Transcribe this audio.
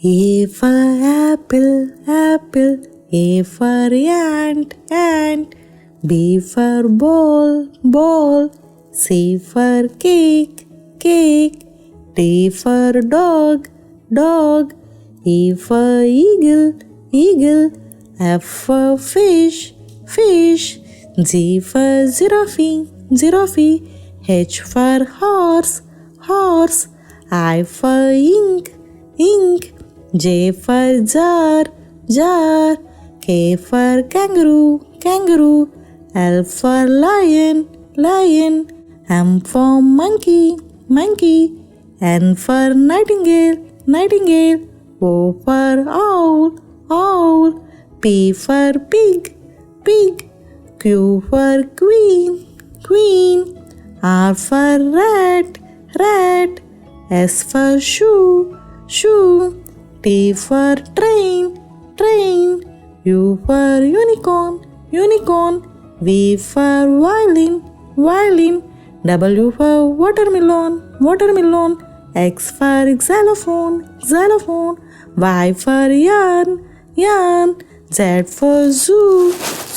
A for apple, apple. A for ant, ant. B for ball, ball. C for cake, cake. D for dog, dog. E for eagle, eagle. F for fish, fish. G for giraffe, giraffe. H for horse, horse. I for ink, ink. J for jar, jar. K for kangaroo, kangaroo. L for lion, lion. M for monkey, monkey. N for nightingale, nightingale. O for owl, owl. P for pig, pig. Q for queen, queen. R for rat, rat. S for shoe, shoe. T for train, train. U for unicorn, unicorn. V for violin, violin. W for watermelon, watermelon. X for xylophone, xylophone. Y for yarn, yarn. Z for zoo, zoo.